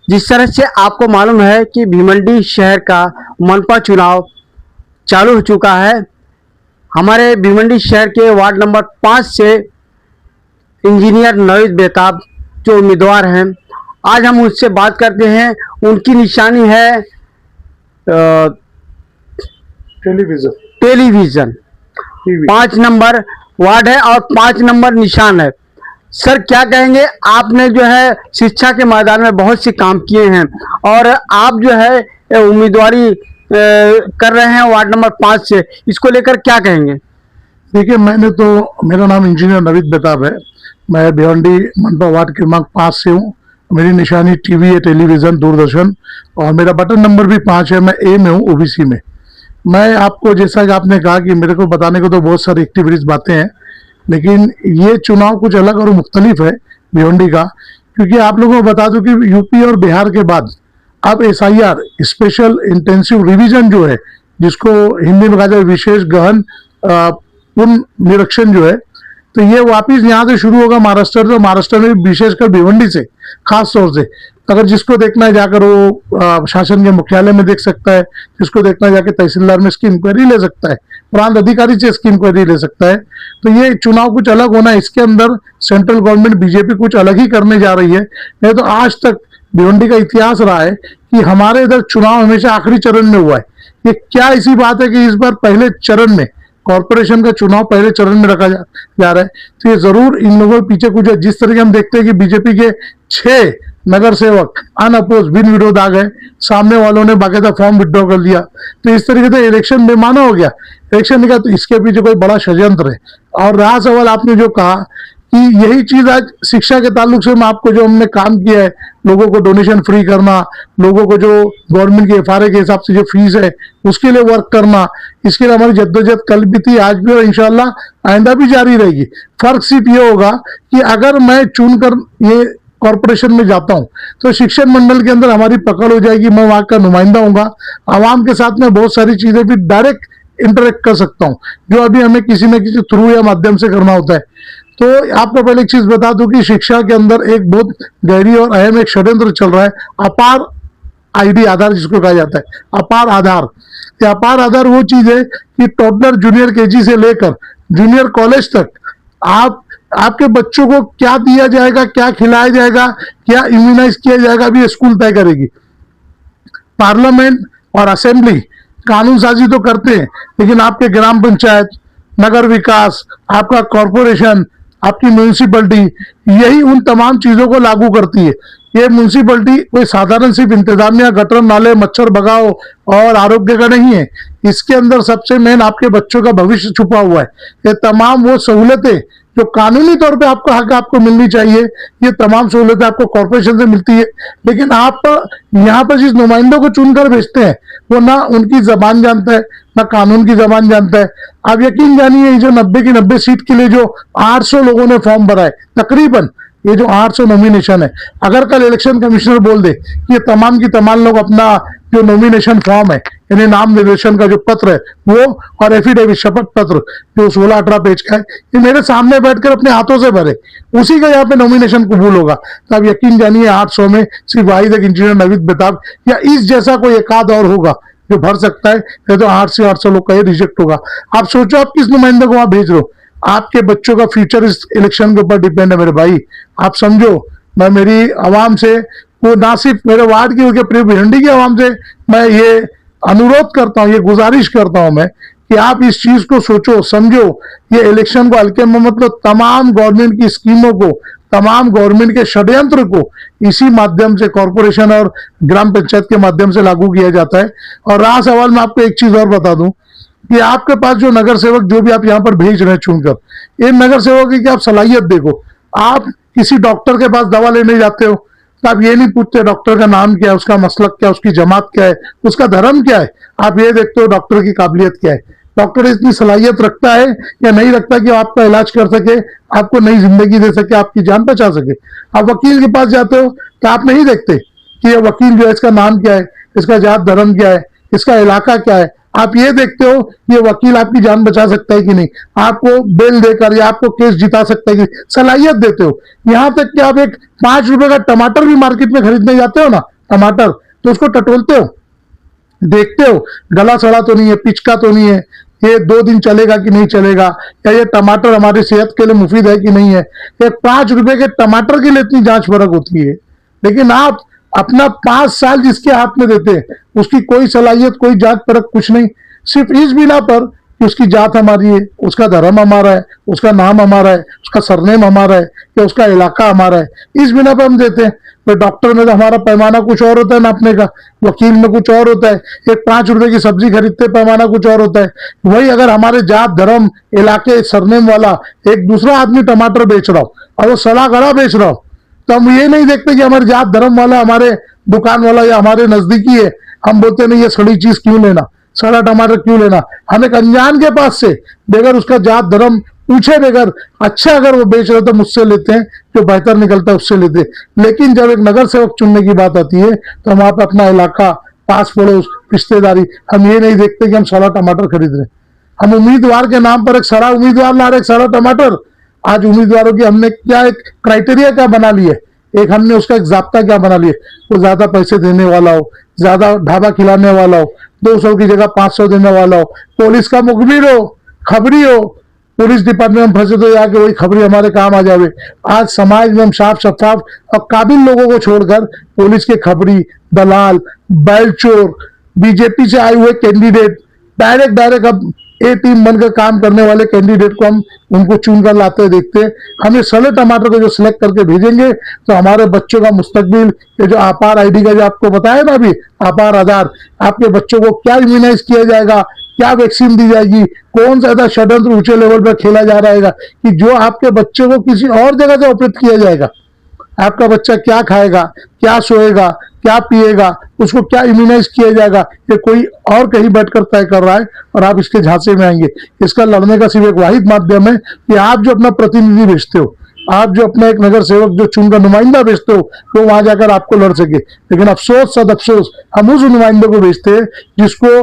जिस तरह से आपको मालूम है कि भीमंडी शहर का मनपा चुनाव चालू हो चुका है। हमारे भीमंडी शहर के वार्ड नंबर 5 से इंजीनियर नवीद बेताब जो उम्मीदवार हैं, आज हम उनसे बात करते हैं। उनकी निशानी है टेलीविज़न। 5 नंबर वार्ड है और 5 नंबर निशान है। सर क्या कहेंगे, आपने जो है शिक्षा के मैदान में बहुत से काम किए हैं और आप जो है उम्मीदवारी कर रहे हैं वार्ड नंबर 5 से, इसको लेकर क्या कहेंगे? देखिए, मेरा नाम इंजीनियर नवीद बेताब है। मैं भिवंडी मनपा वार्ड क्रमांक 5 से हूँ। मेरी निशानी टीवी है, टेलीविज़न, दूरदर्शन, और मेरा बटन नंबर भी 5 है। मैं ए में हूँ, ओबीसी में। मैं आपको, जैसा कि आपने कहा कि मेरे को बताने को तो बहुत सारी एक्टिविटीज बातें हैं, लेकिन ये चुनाव कुछ अलग और मुख्तलिफ है भिवंडी का, क्योंकि आप लोगों को बता दूं कि यूपी और बिहार के बाद अब एसआईआर, स्पेशल इंटेंसिव रिवीजन जो है, जिसको हिंदी में कहा जाए विशेष गहन पुनर्निरीक्षण जो है, तो ये वापिस यहाँ से शुरू होगा महाराष्ट्र से। महाराष्ट्र में विशेषकर भिवंडी से खास तौर से, अगर जिसको देखना है जाकर वो शासन के मुख्यालय में देख सकता है, जिसको देखना है जाके तहसीलदार में इसकी इंक्वायरी ले सकता है, प्रांत अधिकारी से इसकी इंक्वायरी ले सकता है। तो ये चुनाव कुछ अलग होना है, इसके अंदर सेंट्रल गवर्नमेंट बीजेपी कुछ अलग ही करने जा रही है। नहीं तो आज तक भिवंडी का इतिहास रहा है कि हमारे इधर चुनाव हमेशा आखिरी चरण में हुआ है। ये क्या ऐसी बात है कि इस बार पहले चरण में कॉर्पोरेशन का चुनाव पहले चरण में रखा जा रहा है? तो ये जरूर इन लोगों के पीछे कुछ है। जिस तरीके हम देखते हैं कि बीजेपी के 6 नगर सेवक अनअपोज बिन विरोध आ गए, सामने वालों ने बाकायदा फॉर्म विड्रॉ कर लिया, तो इस तरीके से इलेक्शन बेमाना हो गया। इलेक्शन निकला तो इसके पीछे कोई बड़ा षड्यंत्र है। और रहा सवाल आपने जो कहा कि यही चीज आज शिक्षा के ताल्लुक से मैं आपको जो हमने काम किया है, लोगों को डोनेशन फ्री करना, लोगों को जो गवर्नमेंट के एफआरए के हिसाब से जो फीस है उसके लिए वर्क करना, इसके लिए हमारी जद्दोजहद कल भी थी, आज भी, और इंशाल्लाह आइंदा भी जारी रहेगी। फर्क सिर्फ ये होगा कि अगर मैं चुनकर ये कॉर्पोरेशन में जाता हूं तो शिक्षण मंडल के अंदर हमारी पकड़ हो जाएगी, मैं वहां का नुमाइंदा होऊंगा, आवाम के साथ में बहुत सारी चीजें भी डायरेक्ट इंटरेक्ट कर सकता हूं, जो अभी हमें किसी न किसी थ्रू या माध्यम से करना होता है। तो आपको पहले एक चीज बता दूं कि शिक्षा के अंदर एक बहुत गहरी और अहम एक षड्यंत्र चल रहा है, अपार आईडी आधार जिसको कहा जाता है, अपार आधार। ये अपार आधार वो चीज है कि टॉडलर जूनियर केजी से लेकर जूनियर कॉलेज तक आपके बच्चों को क्या दिया जाएगा, क्या खिलाया जाएगा, क्या इम्यूनाइज किया जाएगा, अभी स्कूल तय करेगी। पार्लियामेंट और असेंबली कानून साजी तो करते हैं, लेकिन आपके ग्राम पंचायत, नगर विकास, आपका कॉरपोरेशन, आपकी म्यूनिसिपलिटी, यही उन तमाम चीजों को लागू करती है। ये म्यूनिसिपलिटी कोई साधारण सिर्फ इंतजामिया, गटर नाले, मच्छर भगाओ और आरोग्य का नहीं है। इसके अंदर सबसे मेन आपके बच्चों का भविष्य छुपा हुआ है। ये तमाम वो सहूलतें जो कानूनी तौर पे आपका हक आपको मिलनी चाहिए, ये तमाम सहूलतें आपको कॉर्पोरेशन से मिलती है। लेकिन आप यहाँ पर जिस नुमाइंदों को चुनकर भेजते हैं, वो ना उनकी जबान जानता है, ना कानून की जबान जानता है। आप यकीन जानिए, जो 90 की 90 सीट के लिए जो 800 लोगों ने फॉर्म भरा है, तकरीबन ये जो 800 नॉमिनेशन है, अगर कल इलेक्शन कमिश्नर बोल दे कि ये तमाम की तमाम लोग अपना जो नॉमिनेशन फॉर्म है, यानी नाम निर्देशन का जो पत्र है वो, और एफिडेविट शपथ पत्र जो 16-18 पेज का है, ये मेरे सामने बैठकर अपने हाथों से भरे, उसी का यहाँ पे नॉमिनेशन कबूल होगा। तो आप यकीन जानिए 800 में सिर्फ वाहिद एक इंजीनियर नवीद बेताब या इस जैसा कोई एकाध और होगा जो भर सकता है, या तो 8 से 800 लोग का ये रिजेक्ट होगा। आप सोचो आप किस नुमाइंदे को वहां भेज रहे हो। आपके बच्चों का फ्यूचर इस इलेक्शन के ऊपर डिपेंड है मेरे भाई। आप समझो, मैं मेरी आवाम से, वो ना सिर्फ मेरे वार्ड की बल्कि पूरी भिवंडी की आवाम से मैं ये अनुरोध करता हूँ, ये गुजारिश करता हूँ मैं, कि आप इस चीज को सोचो, समझो। ये इलेक्शन को हल्के में मतलब तमाम गवर्नमेंट की स्कीमों को, तमाम गवर्नमेंट के षड्यंत्र को इसी माध्यम से कॉर्पोरेशन और ग्राम पंचायत के माध्यम से लागू किया जाता है। और रहा सवाल, मैं आपको एक चीज और बता दूं कि आपके पास जो नगर सेवक जो भी आप यहाँ पर भेज रहे हैं चुनकर, इन नगर सेवक की आप सलाहियत देखो। आप किसी डॉक्टर के पास दवा लेने जाते हो तो आप ये नहीं पूछते डॉक्टर का नाम क्या है, उसका मसलक क्या है, उसकी जमात क्या है, उसका धर्म क्या है। आप ये देखते हो डॉक्टर की काबिलियत क्या है, डॉक्टर इतनी सलाहियत रखता है या नहीं रखता कि आपका इलाज कर सके, आपको नई जिंदगी दे सके, आपकी जान बचा सके। आप वकील के पास जाते हो तो आप नहीं देखते कि ये वकील जो है इसका नाम क्या है, इसका जात धर्म क्या है, इसका इलाका क्या है। आप ये देखते हो ये वकील आपकी जान बचा सकता है कि नहीं, आपको बेल देकर या आपको केस जिता सकता है कि, सलाहियत देते हो। यहां तक कि आप एक 5 रुपए का टमाटर भी मार्केट में खरीदने जाते हो ना, टमाटर, तो उसको टटोलते हो, देखते हो गला सड़ा तो नहीं है, पिचका तो नहीं है, ये 2 दिन चलेगा कि नहीं चलेगा, या ये टमाटर हमारी सेहत के लिए मुफीद है कि नहीं है। ये 5 रुपए के टमाटर के लिए इतनी जांच परख होती है, लेकिन आप अपना 5 साल जिसके हाथ में देते हैं, उसकी कोई सलाहियत, कोई जांच परख कुछ नहीं, सिर्फ इस बिना पर कि उसकी जात हमारी है, उसका धर्म हमारा है, उसका नाम हमारा है, उसका सरनेम हमारा है, या उसका इलाका हमारा है, इस बिना पर हम देते हैं। तो डॉक्टर में तो हमारा पैमाना कुछ और होता है नापने का, वकील में कुछ और होता है, एक 5 रुपए की सब्जी खरीदते पैमाना कुछ और होता है। वही अगर हमारे जात, धर्म, इलाके, सरनेम वाला एक दूसरा आदमी टमाटर बेच रहा हो और वो सड़ा गला बेच रहा हो, तो हम ये नहीं देखते कि हमारे जात धर्म वाला हमारे दुकान वाला या हमारे नजदीकी है, हम बोलते नहीं ये सड़ी चीज क्यों लेना, सड़ा टमाटर क्यों लेना। हम एक अनजान के पास से बगैर उसका जात धर्म पूछे बगैर, अच्छा अगर वो बेच रहे तो मुझसे लेते हैं, जो बेहतर निकलता है उससे लेते हैं। लेकिन जब एक नगर सेवक चुनने की बात आती है तो हम वहां पर अपना इलाका, पास पड़ोस, रिश्तेदारी, हम ये नहीं देखते कि हम सड़ा टमाटर खरीद रहे हैं। हम उम्मीदवार के नाम पर एक सड़ा उम्मीदवार ला रहे, एक सड़ा टमाटर। आज उम्मीदवारों की हमने क्या एक क्राइटेरिया क्या बना लिया, एक हमने उसका एक जाब्ता क्या बना लिया, वो ज्यादा पैसे देने वाला हो, ज्यादा ढाबा खिलाने वाला हो, 200 की जगह 500 देने वाला हो, पुलिस का मुखबिर हो, खबरी हो, पुलिस डिपार्टमेंट में फंसे तो जाके वही खबरी हमारे काम आ जावे। आज समाज में हम साफ शफाफ और काबिल लोगों को छोड़कर पुलिस के खबरी, दलाल, बैल चोर, बीजेपी से आए हुए कैंडिडेट, डायरेक्ट अब ए टीम बनकर काम करने वाले कैंडिडेट को हम उनको चुनकर लाते हुए देखते हैं। हम ये सड़े टमाटर को जो सिलेक्ट करके भेजेंगे तो हमारे बच्चों का मुस्तकबिल, ये जो आपार आईडी का जो आपको बताया ना अभी, आपार आधार, आपके बच्चों को क्या इम्यूनाइज किया जाएगा, क्या वैक्सीन दी जाएगी, कौन सा ऐसा षड्यंत्र ऊंचे लेवल पर खेला जा रहेगा कि जो आपके बच्चों को किसी और जगह से ऑपरेट किया जाएगा। आपका बच्चा क्या खाएगा, क्या सोएगा, क्या पिएगा, उसको क्या इम्यूनाइज किया जाएगा, ये कोई और कहीं बैठकर तय कर रहा है और आप इसके झांसे में आएंगे। इसका लड़ने का सिर्फ एक वाहिद माध्यम है कि आप जो अपना प्रतिनिधि भेजते हो, आप जो अपना एक नगर सेवक जो चुनकर नुमाइंदा भेजते हो, वो वहां जाकर आपको लड़ सके। लेकिन अफसोस सद अफसोस हम उस नुमाइंदे को भेजते हैं जिसको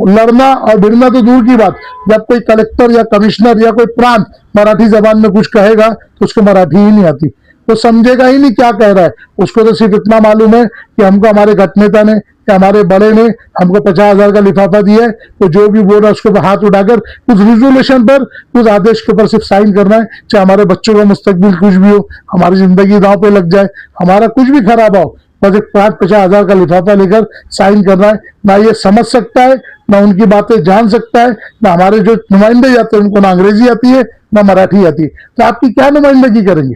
लड़ना और भिड़ना तो दूर की बात, जब कोई कलेक्टर या कमिश्नर या कोई प्रांत मराठी जबान में कुछ कहेगा तो उसको मराठी ही नहीं आती, वो समझेगा ही नहीं क्या कह रहा है। उसको तो सिर्फ इतना मालूम है कि हमको हमारे गठ नेता ने या हमारे बड़े ने हमको 50,000 का लिफाफा दिया है, तो जो भी बोल रहा है उसके ऊपर हाथ उठाकर उस रिजोल्यूशन पर, उस आदेश के ऊपर सिर्फ साइन करना है। चाहे हमारे बच्चों का मुस्तकबिल कुछ भी हो, हमारी जिंदगी दांव पे लग जाए, हमारा कुछ भी खराब हो, बस एक 50,000 का लिफाफा लेकर साइन करना है। ना ये समझ सकता है, ना उनकी बातें जान सकता है, ना हमारे जो नुमाइंदे जाते हैं उनको ना अंग्रेजी आती है ना मराठी आती है, तो आपकी क्या नुमाइंदगी करेंगे,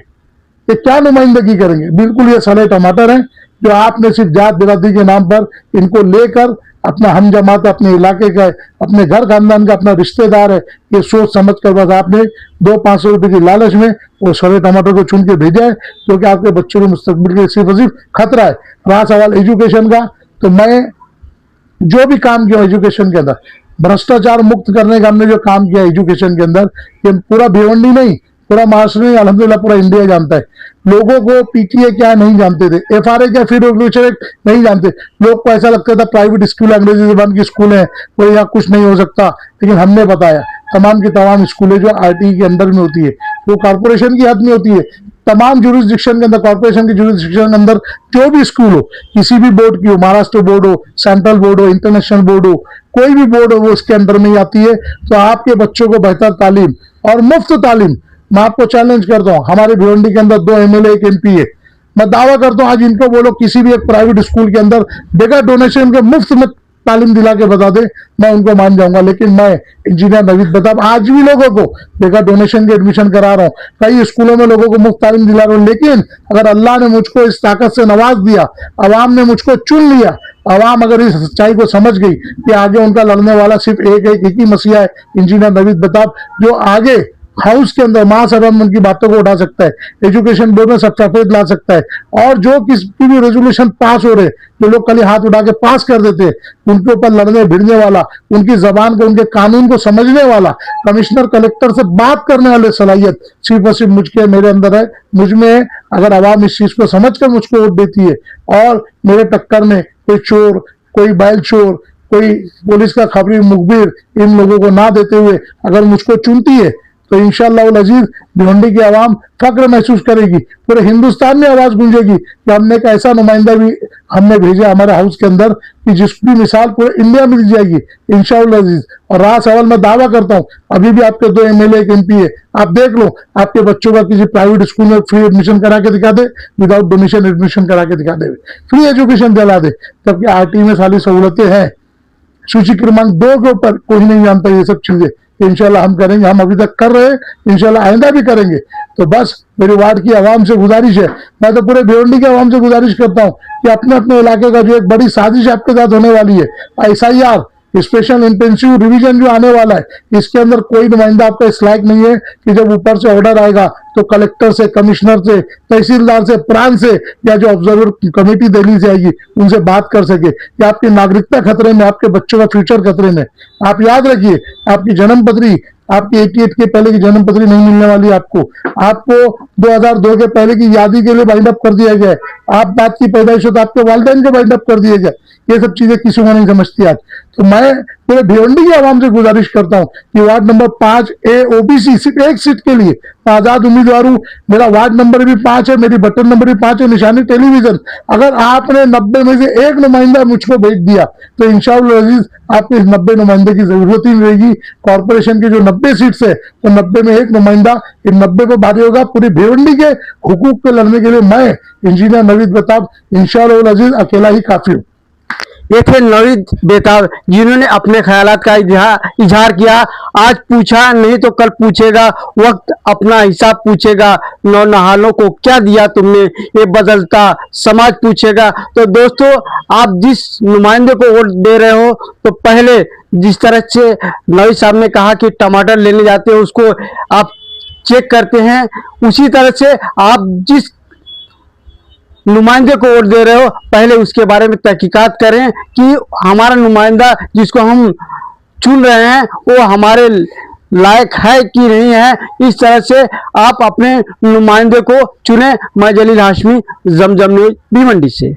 ये क्या नुमाइंदगी करेंगे। बिल्कुल ये सड़े टमाटर हैं जो आपने सिर्फ जात बिरादरी के नाम पर इनको लेकर अपना हम जमात, अपने इलाके का, अपने घर खानदान का अपना रिश्तेदार है, ये सोच समझ कर बस आपने 200-500 रुपए की लालच में वो सड़े टमाटर को चुन के भेजा है, क्योंकि आपके बच्चों के मुस्तकबिल के सिर्फ और सिर्फ खतरा है। रहा सवाल एजुकेशन का, तो मैं जो भी काम किया एजुकेशन के अंदर, भ्रष्टाचार मुक्त करने का हमने जो काम किया एजुकेशन के अंदर, ये पूरा भिवंडी नहीं, पूरा महाराष्ट्र नहीं, अल्हम्दुलिल्लाह पूरा इंडिया जानता है। लोगों को पीटीए क्या नहीं जानते थे, एफआरए क्या, फी रेगुलेशन एक्ट नहीं जानते। लोग को ऐसा लगता था प्राइवेट स्कूल, अंग्रेजी जबान की स्कूल है, वो यहाँ कुछ नहीं हो सकता। लेकिन हमने बताया तमाम की तमाम स्कूलें जो आरटीई के अंदर में होती है, वो कॉर्पोरेशन की हद में होती है। तमाम जुरिस्डिक्शन के अंदर, कॉर्पोरेशन की जुरिस्डिक्शन के अंदर जो भी स्कूल हो, किसी भी बोर्ड की हो, महाराष्ट्र बोर्ड हो, सेंट्रल बोर्ड हो, इंटरनेशनल बोर्ड हो, कोई भी बोर्ड हो, वो इसके अंदर में ही आती है। तो आपके बच्चों को बेहतर तालीम और मुफ्त तालीम, मैं आपको चैलेंज करता हूं, हमारे भिवंडी के अंदर 2 एमएलए, 1 एमपी है, मैं दावा करता हूं आज इनको बोलो किसी भी एक प्राइवेट स्कूल के अंदर बगैर डोनेशन के मुफ्त में तालीम दिला के बता दे, मैं उनको मान जाऊंगा। लेकिन मैं इंजीनियर नवीद प्रताप आज भी लोगों को बगैर डोनेशन के एडमिशन करा रहा हूं, कई स्कूलों में लोगों को मुफ्त तालीम दिला रहा हूं। लेकिन अगर अल्लाह ने मुझको इस ताकत से नवाज दिया, अवाम ने मुझको चुन लिया, अवाम अगर इस सच्चाई को समझ गई कि आगे उनका लड़ने वाला सिर्फ एक ही मसीहा है, इंजीनियर नवीद प्रताप, जो आगे हाउस के अंदर महासभा में उनकी बातों को उठा सकता है, एजुकेशन बोर्ड में सब सफेद ला सकता है, और जो किसी भी रेजोल्यूशन पास हो रहे, जो लोग कल हाथ उठा के पास कर देते, उनके ऊपर लड़ने भिड़ने वाला, उनकी जबान को, उनके कानून को समझने वाला, कमिश्नर कलेक्टर से बात करने वाले सलाहियत सिर्फ और सिर्फ मुझके मेरे अंदर है, मुझ में है। अगर आवाम इस चीज को समझकर मुझको वोट देती है और मेरे टक्कर में कोई चोर, कोई बैल चोर, कोई पुलिस का खबरी मुखबिर इन लोगों को ना देते हुए अगर मुझको चुनती है, तो इंशाअल्लाह अजीज भिवंडी की आवाम फक्र महसूस करेगी, पूरे हिंदुस्तान में आवाज गूंजेगी कि हमने एक ऐसा नुमाइंदा भी हमने भेजा हमारे हाउस के अंदर कि जिसकी मिसाल पूरे इंडिया में दी जाएगी इंशाअल्लाह अजीज। और रहा सवाल, मैं दावा करता हूँ अभी भी आपके 2 MLA एक MP है, आप देख लो आपके बच्चों का किसी प्राइवेट स्कूल में फ्री एडमिशन करा के दिखा दे, विदाउट डोनेशन एडमिशन करा के दिखा दे, फ्री एजुकेशन दिला दे, जबकि RT में सारी सहूलतें हैं। सूची क्रमांक 2 के ऊपर कोई नहीं जानता ये सब चीजें। इंशाल्लाह हम करेंगे, हम अभी तक कर रहे हैं, इंशाल्लाह आइंदा भी करेंगे। तो बस मेरी वार्ड की आवाम से गुजारिश है, मैं तो पूरे भिवंडी की आवाम से गुजारिश करता हूँ कि अपने अपने इलाके का जो एक बड़ी साजिश आपके साथ होने वाली है, SIR स्पेशल इंटेंसिव रिवीजन जो आने वाला है, इसके अंदर कोई नुमाइंदा आपका इस लायक नहीं है कि जब ऊपर से ऑर्डर आएगा तो कलेक्टर से, कमिश्नर से, तहसीलदार से, प्रांत से या जो ऑब्जर्वर कमेटी दिल्ली से आएगी उनसे बात कर सके कि आपकी नागरिकता खतरे में, आपके बच्चों का फ्यूचर खतरे में। आप याद रखिए, आपकी जन्म पत्री, आपकी 88 के पहले की जन्म पत्री नहीं मिलने वाली आपको 2002 के पहले की यादी के लिए बाइंड अप कर दिया गया है। आप बात की पैदाइश हो तो आपके वालिदैन के बाइंड अप कर दिए गए। ये सब चीजें किसी को नहीं समझती आज। तो मैं पूरे भिवंडी की आवाम से गुजारिश करता हूं कि वार्ड नंबर 5A OBC सिर्फ एक सीट के लिए आजाद उम्मीदवार हूं, मेरा वार्ड नंबर भी 5 है, मेरी बटन नंबर भी 5 है, निशानी टेलीविजन। अगर आपने 90 में से एक नुमाइंदा मुझको भेज दिया तो इंशाअल्लाह अजीज आपको इस 90 नुमाइंदे की जरूरत ही नहीं रहेगी। कॉर्पोरेशन की जो 90 सीट्स है वो 90 में एक नुमाइंदा इन 90 पे भारी होगा। पूरी भिवंडी के हुकूक पे लड़ने के लिए मैं इंजीनियर नवीद बेताब इंशाअल्लाह अजीज अकेला ही काफी हूँ। ये थे नवीद बेताब जिन्होंने अपने ख्यालात का इजहार किया। आज पूछा नहीं तो कल पूछेगा, वक्त अपना हिसाब पूछेगा, नौनहालों को क्या दिया तुमने, ये बदलता समाज पूछेगा। तो दोस्तों, आप जिस नुमाइंदे को वोट दे रहे हो तो पहले जिस तरह से नवीद साहब ने कहा कि टमाटर लेने जाते हो उसको आप चेक करते हैं, उसी तरह से आप जिस नुमाइंदे को वोट दे रहे हो पहले उसके बारे में तहकीकात करें कि हमारा नुमाइंदा जिसको हम चुन रहे हैं वो हमारे लायक है कि नहीं है। इस तरह से आप अपने नुमाइंदे को चुने। मैं जलील हाशमी, जमजम न्यूज़ भिवंडी से।